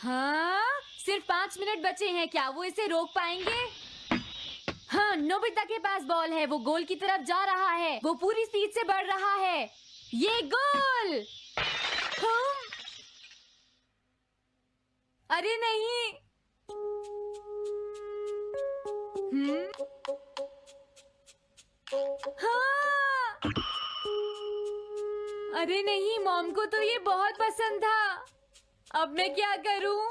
हाँ, सिर्फ 5 मिनट बचे हैं, क्या वो इसे रोक पाएंगे? हाँ, नोबिता के पास बॉल है, वो गोल की तरफ जा रहा है, वो पूरी स्पीड से बढ़ रहा है। ये गोल! हाँ? अरे नहीं! हाँ! अरे नहीं, मॉम को तो ये बहुत पसंद था। अब मैं क्या करूं?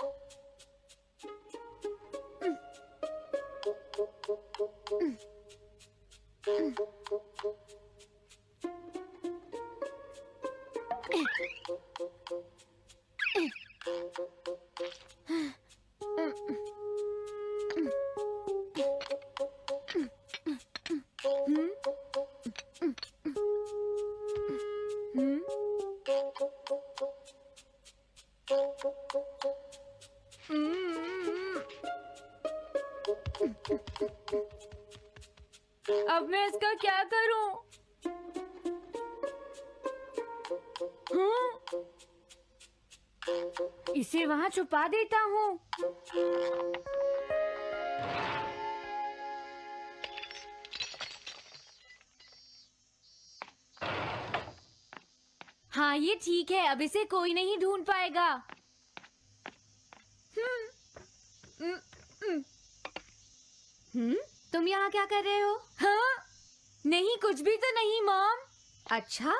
अब मैं इसका क्या करूं? इसे वहां छुपा देता हूँ। हाँ, ये ठीक है, अब इसे कोई नहीं ढूंढ पाएगा। तुम यहाँ क्या कर रहे हो? हाँ? नहीं, कुछ भी तो नहीं मॉम। अच्छा?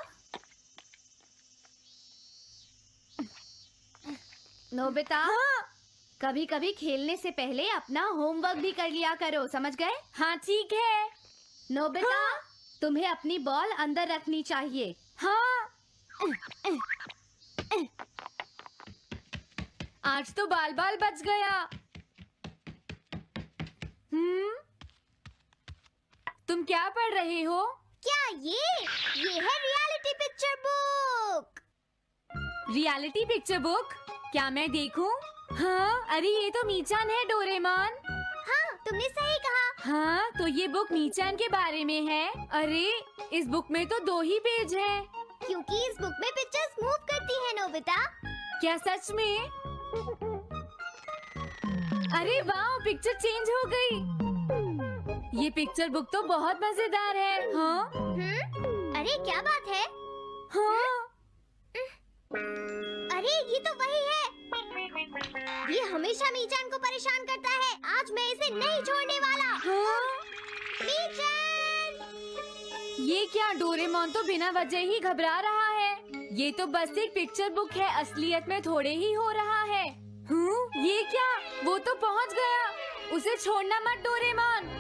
नोबिता, हाँ? कभी कभी खेलने से पहले अपना होमवर्क भी कर लिया करो, समझ गए? हाँ ठीक है। नोबिता, हाँ? तुम्हें अपनी बॉल अंदर रखनी चाहिए। हाँ। आज तो बाल बाल बच गया। तुम क्या पढ़ रहे हो? क्या ये है reality picture book. Reality picture book? क्या मैं देखूं? हाँ, अरे ये तो मीचान है, डोरेमोन। हाँ, तुमने सही कहा। हाँ, तो ये बुक मीचान के बारे में है। अरे, इस बुक में तो 2 ही पेज हैं। क्योंकि इस बुक में पिक्चर्स मूव करती है नोबिता। क्या सच में? अरे वाह, पिक्चर चेंज हो गई। ये पिक्चर बुक तो बहुत मजेदार है। हाँ? अरे क्या बात है? हाँ? अरे ये तो वही है। ये हमेशा मीचान को परेशान करता है। आज मैं इसे नहीं छोड़ने वाला। हाँ? मीचान! ये क्या, डोरेमोन तो बिना वजह ही घबरा रहा है। ये तो बस एक पिक्चर बुक है, असलियत में थोड़े ही हो रहा है। ये क्या, वो तो पहुंच गया। उसे छोड़ना मत डोरेमोन।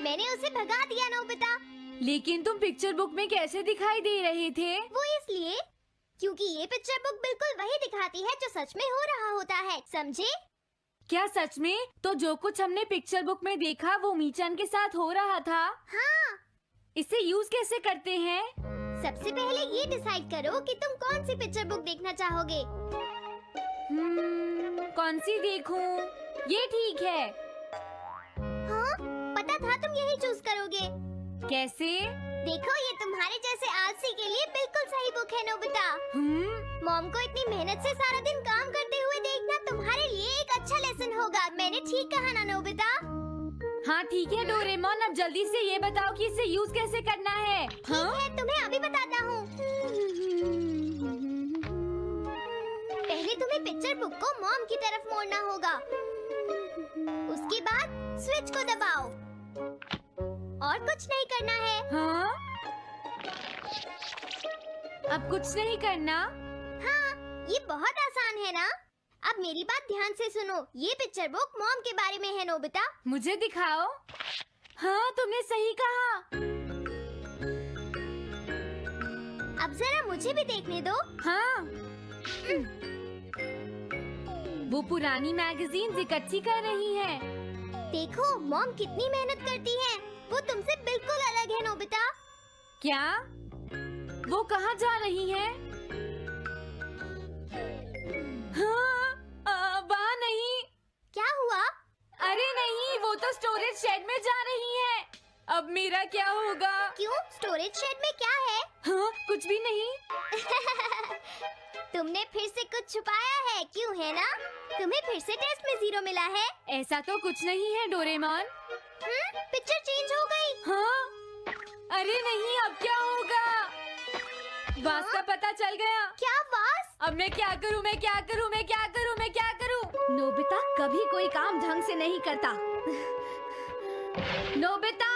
मैंने उसे भगा दिया नोबिता। लेकिन तुम पिक्चर बुक में कैसे दिखाई दे रहे थे? वो इसलिए क्योंकि ये पिक्चर बुक बिल्कुल वही दिखाती है जो सच में हो रहा होता है, समझे? क्या सच में? तो जो कुछ हमने पिक्चर बुक में देखा वो मीचान के साथ हो रहा था? हाँ। इसे यूज कैसे करते हैं? सबसे पहले ये डिसाइड करो कि तुम कौन सी पिक्चर बुक देखना चाहोगे। कौन सी देखूं? ये ठीक है। हाँ? पता था तुम यही चूज करोगे। कैसे? देखो, ये तुम्हारे जैसे आलसी के लिए बिल्कुल सही बुक है नोबिता। मॉम को इतनी मेहनत से सारा दिन काम करते हुए देखना तुम्हारे लिए एक अच्छा लेसन होगा। मैंने ठीक कहा ना नोबिता? हाँ ठीक है डोरेमोन, अब जल्दी से ये बताओ कि इसे यूज कैसे करना है। ठीक है, तुम्हें अभी बताता हूँ। पहले तुम्हें पिक्चर बुक को मॉम की तरफ मोड़ना होगा। उसके बाद स्विच को दबाओ। और कुछ नहीं करना है। हाँ? अब कुछ नहीं करना? हाँ, ये बहुत आसान है ना? अब मेरी बात ध्यान से सुनो। ये पिक्चर बुक मॉम के बारे में है नोबिता। मुझे दिखाओ। हाँ, तुमने सही कहा। अब जरा मुझे भी देखने दो। हाँ। वो पुरानी मैगजीन्स इकट्ठी कर रही है। देखो, मॉम कितनी मेहनत करती है। वो तुमसे बिल्कुल अलग है नोबिता। क्या? वो कहाँ जा रही है? हाँ, वहाँ नहीं। क्या हुआ? अरे नहीं, वो तो स्टोरेज शेड में जा रही है। अब मेरा क्या होगा? क्यों? स्टोरेज शेड में क्या है? हाँ, कुछ भी नहीं। तुमने फिर से कुछ छुपाया है, क्यों है ना? तुम्हें फिर से टेस्ट में 0 मिला है। ऐसा तो कुछ नहीं है डोरेमोन। पिक्चर चेंज हो गई। हाँ? अरे नहीं, अब क्या होगा? वास का पता चल गया। क्या वास? अब मैं क्या करूँ? मैं क्या करूँ? मैं क्या करूँ? मैं क्या करूँ? नोबिता कभी कोई काम ढंग से नहीं करता। नोबिता!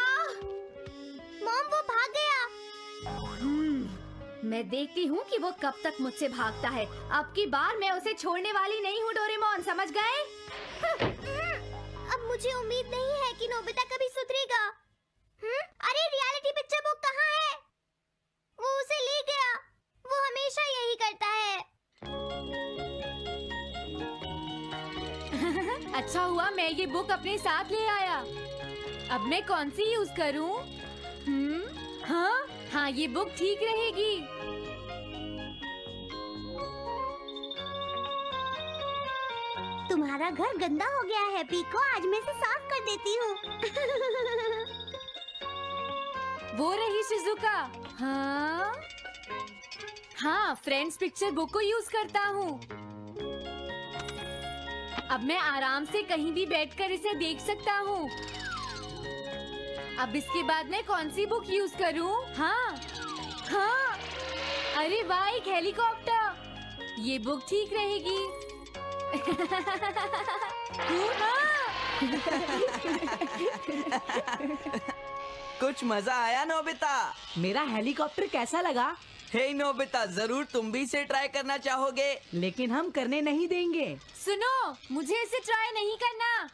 मॉम, वो भाग गया। मैं देखती हूँ कि वो कब तक मुझसे भागता है। अब की बार मैं उसे छोड़ने वाली नहीं हूँ डोरेमोन, समझ गए? अब मुझे उम्मीद नहीं है कि नोबिता कभी सुधरेगा। अरे रियलिटी पिक्चर बुक कहाँ है? वो उसे ले गया। वो हमेशा यही करता है। अच्छा हुआ मैं ये बुक अपने साथ ले आया। अब मैं कौन सी यूज करूँ? हाँ हाँ, ये बुक ठीक रहेगी। तुम्हारा घर गंदा हो गया है पीको, आज मैं इसे साफ कर देती हूँ। वो रही शिजुका। हाँ हाँ, फ्रेंड्स पिक्चर बुक को यूज करता हूँ। अब मैं आराम से कहीं भी बैठकर इसे देख सकता हूँ। अब इसके बाद मैं कौन सी बुक यूज करूँ? हाँ हाँ, अरे वाह, एक हेलीकॉप्टर। ये बुक ठीक रहेगी। कुछ मजा आया नोबिता? मेरा हेलीकॉप्टर कैसा लगा? हे नोबिता, जरूर तुम भी इसे ट्राई करना चाहोगे। लेकिन हम करने नहीं देंगे। सुनो, मुझे इसे ट्राई नहीं करना।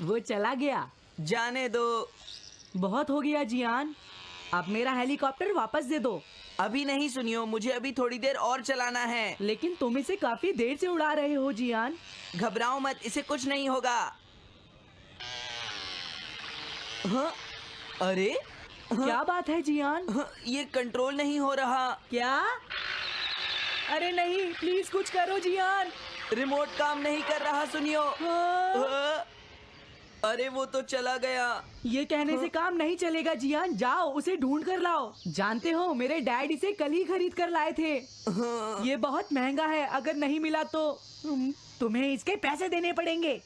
वो चला गया। जाने दो। बहुत हो गया जियान, अब मेरा हेलीकॉप्टर वापस दे दो। अभी नहीं सुनियो, मुझे अभी थोड़ी देर और चलाना है। लेकिन तुम इसे काफी देर से उड़ा रहे हो जियान। घबराओ मत, इसे कुछ नहीं होगा। हाँ? अरे क्या बात है जियान? ये कंट्रोल नहीं हो रहा। क्या? अरे नहीं, प्लीज कुछ करो जियान। रिमोट काम नहीं कर रहा, सुनियो। हाँ। अरे वो तो चला गया। ये कहने से काम नहीं चलेगा जियान, जाओ उसे ढूंढ कर लाओ। जानते हो, मेरे डैड इसे कल ही खरीद कर लाए थे। ये बहुत महंगा है, अगर नहीं मिला तो तुम्हें इसके पैसे देने पड़ेंगे।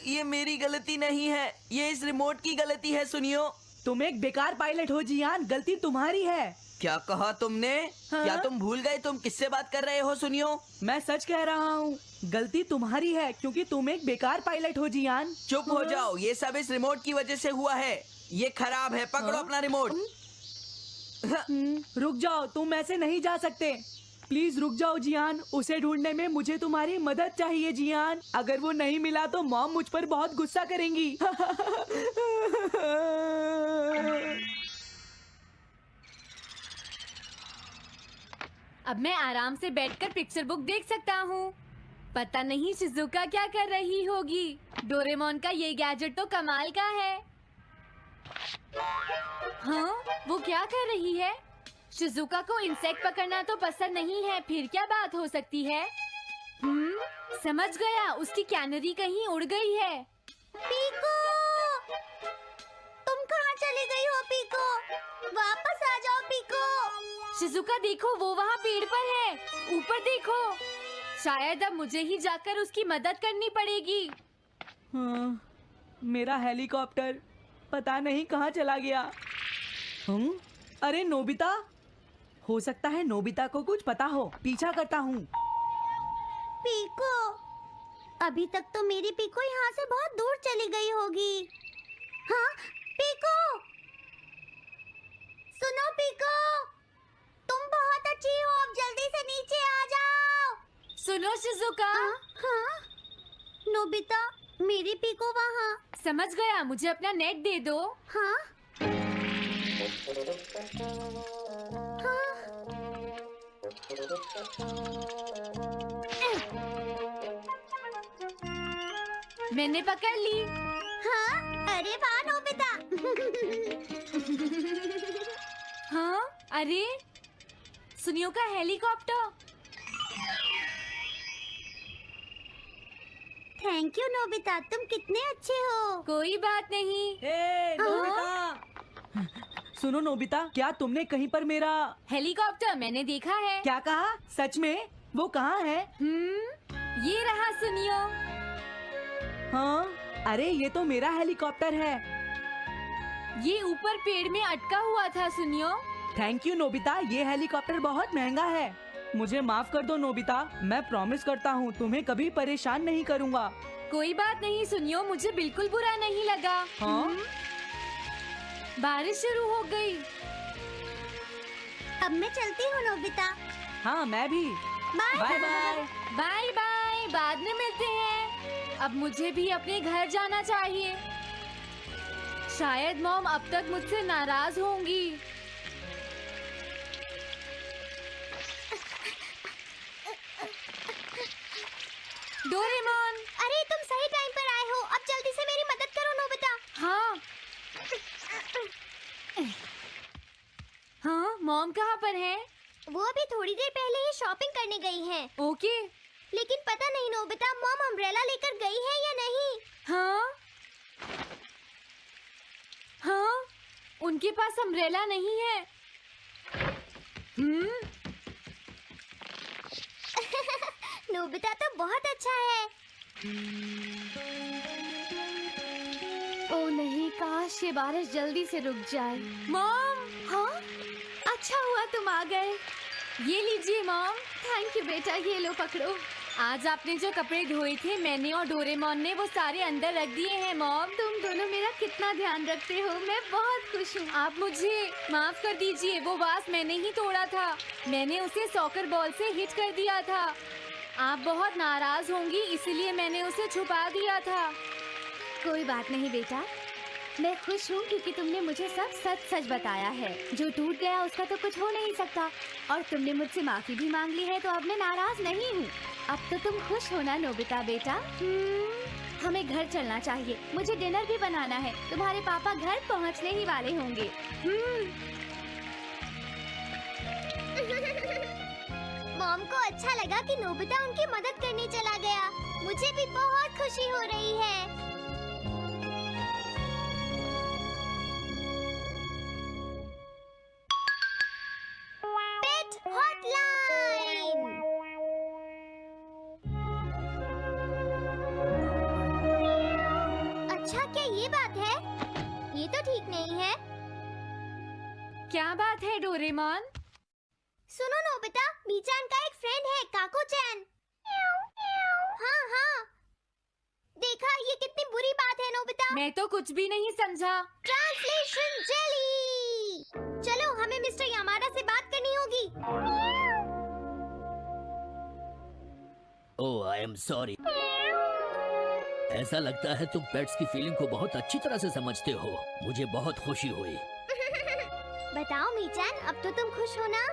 ये मेरी गलती नहीं है, ये इस रिमोट की गलती है, सुनियो। तुम एक बेकार पायलट हो जियान, गलती तुम्हारी है। क्या कहा तुमने? हाँ? क्या तुम भूल गए तुम किससे बात कर रहे हो? सुनियो, मैं सच कह रहा हूँ, गलती तुम्हारी है क्योंकि तुम एक बेकार पायलट हो जियान। चुप हो जाओ, ये सब इस रिमोट की वजह से हुआ है। ये खराब है, पकड़ो अपना रिमोट। रुक जाओ, तुम ऐसे नहीं जा सकते। प्लीज रुक जाओ जियान, उसे ढूंढने में मुझे तुम्हारी मदद चाहिए जियान। अगर वो नहीं मिला तो मॉम मुझ पर बहुत गुस्सा करेंगी। अब मैं आराम से बैठकर पिक्चर बुक देख सकता हूँ। पता नहीं शिजुका क्या कर रही होगी। डोरेमोन का ये गैजेट तो कमाल का है। हाँ, वो क्या कर रही है? शिजुका को इंसेक्ट पकड़ना तो पसंद नहीं है, फिर क्या बात हो सकती है? समझ गया, उसकी कैनरी कहीं उड़ गई है। पीको, तुम कहाँ चली गई हो पीको? वापस आ जाओ पीको। शिजुका देखो, वो वहाँ पेड़ पर है। ऊपर देखो। शायद अब मुझे ही जाकर उसकी मदद करनी पड़ेगी। हाँ, मेरा हेलीकॉप्टर पता नहीं कहाँ चला गया। अरे नोबिता, हो सकता है नोबिता को कुछ पता हो, पीछा करता हूँ। पीको, अभी तक तो मेरी पीको यहाँ से बहुत दूर चली गई होगी। हाँ, पीको, सुनो पीको, तुम बहुत अच्छी हो, अब जल्दी से नीचे आ जाओ। सुनो शिजुका। हाँ, नोबिता, मेरी पीको वहाँ। समझ गया, मुझे अपना नेट दे दो। हाँ, मैंने पकड़ ली। हाँ, अरे वाह नोबिता। हाँ, अरे सुनियो का हेलीकॉप्टर। थैंक यू नोबिता, तुम कितने अच्छे हो। कोई बात नहीं। हे नोबिता, सुनो नोबिता, क्या तुमने कहीं पर मेरा हेलीकॉप्टर मैंने देखा है। क्या कहा? सच में? वो कहाँ है? ये रहा, सुनियो। हाँ, अरे ये तो मेरा हेलीकॉप्टर है। ये ऊपर पेड़ में अटका हुआ था, सुनियो। थैंक यू नोबिता, ये हेलीकॉप्टर बहुत महंगा है। मुझे माफ कर दो नोबिता, मैं प्रॉमिस करता हूँ तुम्हें कभी परेशान नहीं करूँगा। कोई बात नहीं सुनियो, मुझे बिल्कुल बुरा नहीं लगा। हाँ? बारिश शुरू हो गई। अब मैं चलती हूँ नोबिता। हाँ, मैं भी। Bye bye bye. Bye bye, बाद में मिलते हैं। अब मुझे भी अपने घर जाना चाहिए। शायद मॉम अब तक मुझसे नाराज होंगी। डोरेमोन। अरे तुम सही टाइम पर आए हो। अब जल्दी से मेरी मदद करो नोबिता। हाँ हाँ, मॉम कहाँ पर है? वो अभी थोड़ी देर पहले ही शॉपिंग करने गई हैं। ओके। लेकिन पता नहीं नोबिता, मॉम अम्ब्रेला लेकर गई है या नहीं। हाँ हाँ, उनके पास अम्ब्रेला नहीं है। नोबिता तो बहुत अच्छा है। ओ नहीं, काश ये बारिश जल्दी से रुक जाए। मॉम, हाँ, अच्छा हुआ तुम आ गए। ये लीजिए मॉम। थैंक यू बेटा, ये लो पकड़ो। आज आपने जो कपड़े धोए थे, मैंने और डोरेमोन ने वो सारे अंदर रख दिए हैं मॉम। तुम दोनों मेरा कितना ध्यान रखते हो, मैं बहुत खुश हूँ। आप मुझे माफ कर दीजिए, वो वास मैंने ही तोड़ा था। मैंने उसे सॉकर बॉल से हिट कर दिया था। आप बहुत नाराज होंगी, इसीलिए मैंने उसे छुपा दिया था। कोई बात नहीं बेटा, मैं खुश हूँ क्योंकि तुमने मुझे सब सच सच बताया है। जो टूट गया उसका तो कुछ हो नहीं सकता, और तुमने मुझसे माफी भी मांग ली है, तो अब मैं नाराज नहीं हूँ। अब तो तुम खुश हो ना नोबिता बेटा? हमें घर चलना चाहिए, मुझे डिनर भी बनाना है। तुम्हारे पापा घर पहुँचने ही वाले होंगे। मॉम को अच्छा लगा कि नोबिता उनकी मदद करने चला गया। मुझे भी बहुत खुशी हो रही है। पेट हॉटलाइन। अच्छा, क्या ये बात है? ये तो ठीक नहीं है। क्या बात है डोरेमोन? सुनो नोबिता, मीचान का एक फ्रेंड है, काको-चैन। हाँ हाँ, देखा, ये कितनी बुरी बात है नोबिता। मैं तो कुछ भी नहीं समझा। Translation jelly. चलो, हमें मिस्टर यामादा से बात करनी होगी। ओह, आई एम सॉरी। ऐसा लगता है तुम पेट्स की फीलिंग को बहुत अच्छी तरह से समझते हो। मुझे बहुत खुशी हुई। बताओ मीचान, अब तो तुम खुश हो ना?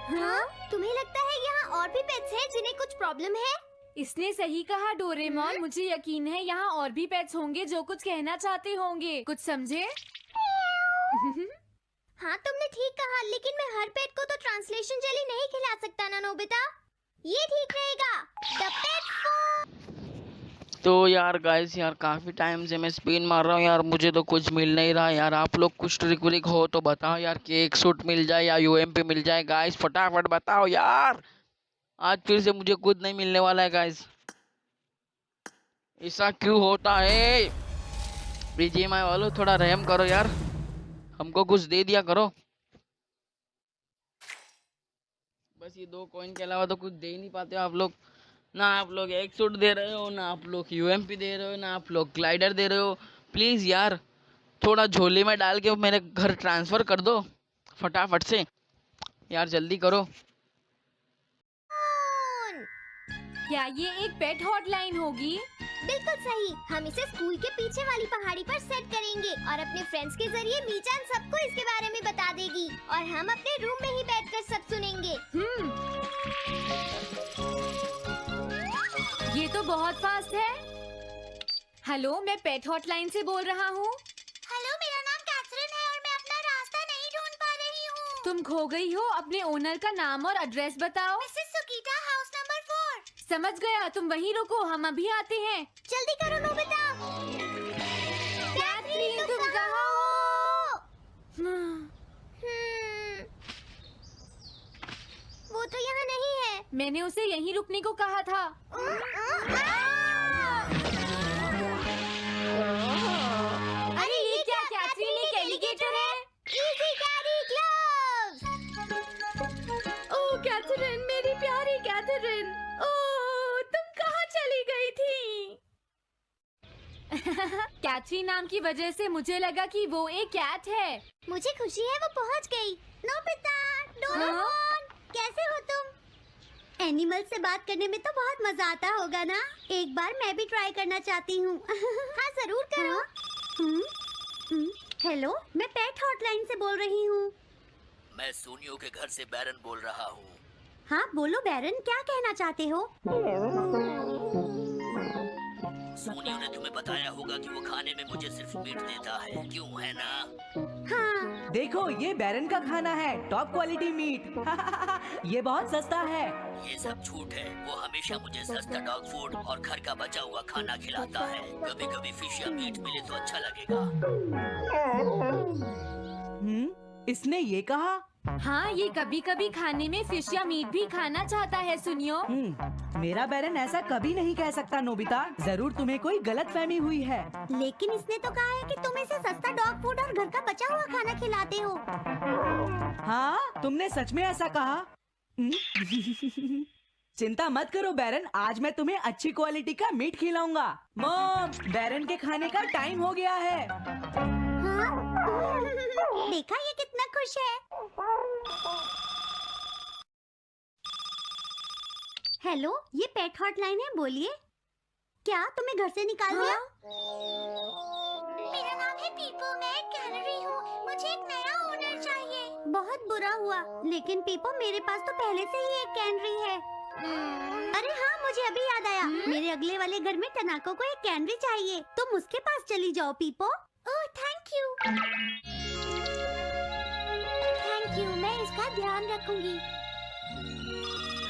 हाँ? तुम्हें लगता है यहाँ और भी पेट्स हैं जिन्हें कुछ प्रॉब्लम है? इसने सही कहा डोरेमोन, मुझे यकीन है यहाँ और भी पेट्स होंगे जो कुछ कहना चाहते होंगे। कुछ समझे? हाँ, तुमने ठीक कहा, लेकिन मैं हर पेट को तो ट्रांसलेशन जेली नहीं खिला सकता ना नोबिता। ये ठीक रहेगा। The pet food. तो यार गाइस, यार काफ़ी टाइम से मैं स्पिन मार रहा हूँ यार, मुझे तो कुछ मिल नहीं रहा यार। आप लोग कुछ ट्रिक व्रिक हो तो बताओ यार, कि एक सूट मिल जाए या यूएमपी मिल जाए। गाइस फटाफट बताओ यार, आज फिर से मुझे कुछ नहीं मिलने वाला है गाइस। ऐसा क्यों होता है? बीजीएमआई वालों, थोड़ा रहम करो यार, हमको कुछ दे दिया करो। बस ये 2 कॉइन के अलावा तो कुछ दे ही नहीं पाते हो आप लोग। ना आप लोग एक सूट दे रहे हो, ना आप लोग यूएमपी दे रहे हो, ना आप लोग ग्लाइडर दे रहे हो। प्लीज़ यार, थोड़ा झोले में डाल के मेरे घर ट्रांसफ़र कर दो फटाफट से यार, जल्दी करो। क्या ये एक पेट हॉटलाइन होगी? बिल्कुल सही। हम इसे स्कूल के पीछे वाली पहाड़ी पर सेट करेंगे और अपने फ्रेंड्स के जरिए मीचान सबको इसके बारे में बता देगी, और हम अपने रूम में ही बैठकर सब सुनेंगे। ये तो बहुत फास्ट है। हेलो, मैं पेट हॉटलाइन से बोल रहा हूँ। हेलो, मेरा नाम कैथरीन है और मैं अपना रास्ता नहीं ढूंढ पा रही हूँ। तुम खो गई हो, अपने ओनर का नाम और एड्रेस बताओ। Mrs Sukita, house number 4। समझ गया, तुम वहीं रुको, हम अभी आते हैं। जल्दी करो नोबिता। मैंने उसे यहीं रुकने को कहा था। अरे ये क्या कैथरीन, एक एलिगेटर है। Easy carry gloves. Oh Catherine, मेरी प्यारी कैथरीन, ओह तुम कहाँ चली गई थी? कैथरीन नाम की वजह से मुझे लगा कि वो एक कैट है। मुझे खुशी है वो पहुंच गई। नोबिता, डोरेमोन, कैसे हो तुम? एनिमल से बात करने में तो बहुत मजा आता होगा ना? एक बार मैं भी ट्राई करना चाहती हूँ। हाँ जरूर करो। हेलो, मैं पेट हॉटलाइन से बोल रही हूँ। मैं सोनियो के घर से बैरन बोल रहा हूँ। हाँ बोलो बैरन, क्या कहना चाहते हो? सोनियो ने तुम्हें बताया होगा कि वो खाने में मुझे सिर्फ मीट देता है, क्यों है ना? हाँ देखो ये बैरन का खाना है, टॉप क्वालिटी मीट। ये बहुत सस्ता है। ये सब झूठ है। वो हमेशा मुझे सस्ता डॉग फूड और घर का बचा हुआ खाना खिलाता है। कभी कभी फिश या मीट मिले तो अच्छा लगेगा। इसने ये कहा? हाँ, ये कभी कभी खाने में फिश या मीट भी खाना चाहता है। सुनियो, मेरा बैरन ऐसा कभी नहीं कह सकता नोबिता। जरूर तुम्हें कोई गलतफहमी हुई है। लेकिन इसने तो कहा है कि तुम इसे सस्ता डॉग फूड और घर का बचा हुआ खाना खिलाते हो। हाँ, तुमने सच में ऐसा कहा? चिंता मत करो बैरन, आज मैं तुम्हें अच्छी क्वालिटी का मीट खिलाऊंगा। मॉम, बैरन के खाने का टाइम हो गया है। हाँ? देखा ये कितना खुश है। हेलो, ये पेट हॉटलाइन है, बोलिए। क्या तुम्हें घर से निकाल दिया? मेरा नाम है पीपो, मैं एक कैनरी हूँ। मुझे एक नया ओनर चाहिए। बहुत बुरा हुआ, लेकिन पीपो मेरे पास तो पहले से ही एक कैनरी है। अरे हाँ, मुझे अभी याद आया। मेरे अगले वाले घर में टनाको को एक कैनरी चाहिए। तुम उसके पास चली जाओ Pipo. Oh thank you. Thank you, मैं इसका ध्यान रखूंगी।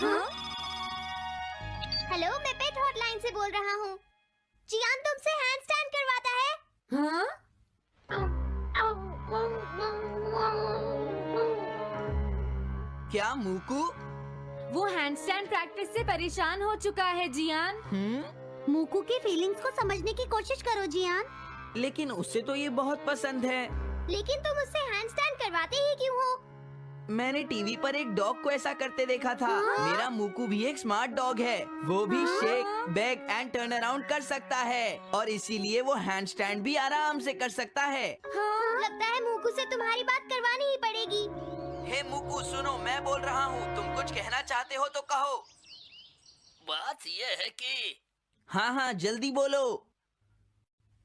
हाँ? हेलो, मैं पेट हॉटलाइन से बोल रहा हूँ। जियान तुमसे हैंडस्टैंड करवाता है। हाँ? क्या मूकू? वो हैंडस्टैंड प्रैक्टिस से परेशान हो चुका है जियान। मूकू की फीलिंग्स को समझने की कोशिश करो जियान। लेकिन उसे तो ये बहुत पसंद है। लेकिन तुम उससे हैंडस्टैंड करवाते ही क्यों हो? मैंने टीवी पर एक डॉग को ऐसा करते देखा था। मेरा मूकू भी एक स्मार्ट डॉग है। वो भी shake, bag and turn around कर सकता है और इसीलिए वो हैंडस्टैंड भी आराम से कर सकता है। लगता है मूकू से तुम्हारी बात करवानी ही पड़ेगी। हे मूकू, सुनो, मैं बोल रहा हूँ। तुम कुछ कहना चाहते हो तो कहो। बात ये है कि हाँ हाँ, जल्दी बोलो।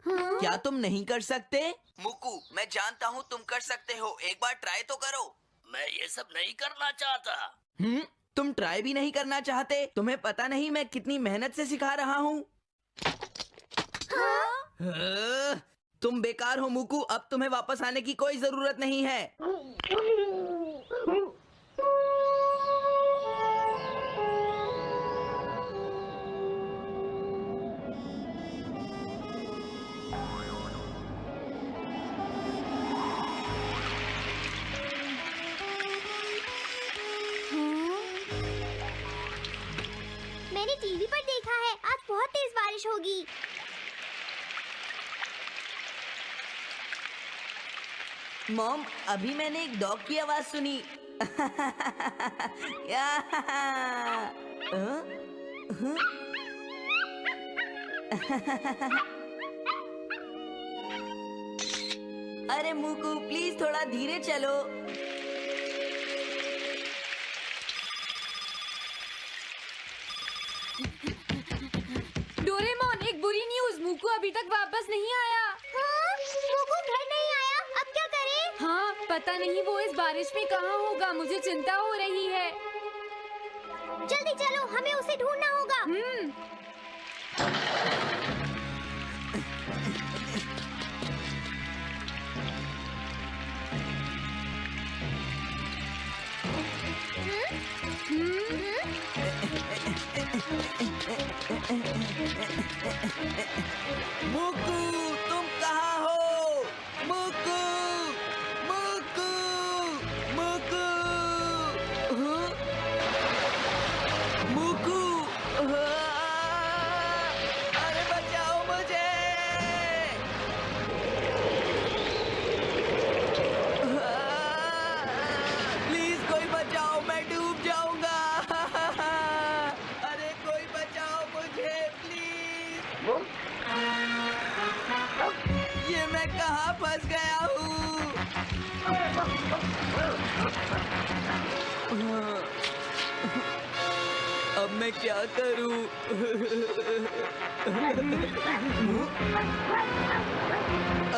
क्या तुम नहीं कर सकते? मूकू, मैं जानता हूँ तुम कर सकते हो। एक बार ट्राई तो करो। मैं ये सब नहीं करना चाहता। तुम ट्राई भी नहीं करना चाहते? तुम्हें पता नहीं मैं कितनी मेहनत से सिखा रहा हूँ। तुम बेकार हो मूकू। अब तुम्हें वापस आने की कोई जरूरत नहीं है। मैंने टीवी पर देखा है, आज बहुत तेज बारिश होगी। मॉम, अभी मैंने एक डॉग की आवाज सुनी। अरे मूकू, प्लीज थोड़ा धीरे चलो। डोरेमोन, एक बुरी न्यूज़, मूकू अभी तक वापस नहीं आया। हाँ? मूकू घर नहीं आया, अब क्या करें? हाँ, पता नहीं वो इस बारिश में कहाँ होगा। मुझे चिंता हो रही है। जल्दी चलो, हमें उसे ढूंढना होगा। मूकू, तुम कहाँ हो? मूकू, मूकू, मूकू। मैं क्या करूं?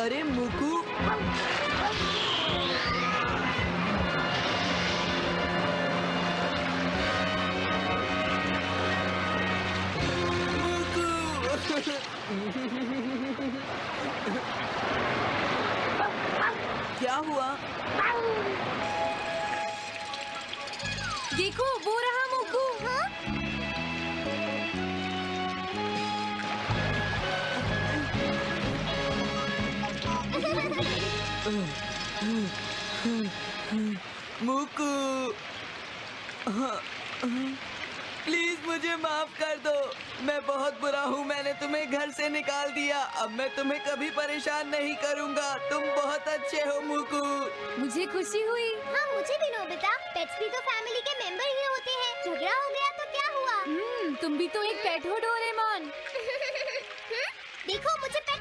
अरे मुकू, क्या हुआ? देखो वो रहा मुकू। हाँ? मुकू, प्लीज मुझे माफ कर दो। मैं बहुत बुरा हूँ, मैंने तुम्हें घर से निकाल दिया। अब मैं तुम्हें कभी परेशान नहीं करूँगा। तुम बहुत अच्छे हो मुकू। मुझे खुशी हुई। हाँ मुझे भी नोबिता, पेट्स भी तो फैमिली के मेंबर ही होते हैं। झगड़ा हो गया तो क्या हुआ? तुम भी तो एक पेट हो डोरेमोन। देखो मुझे पेट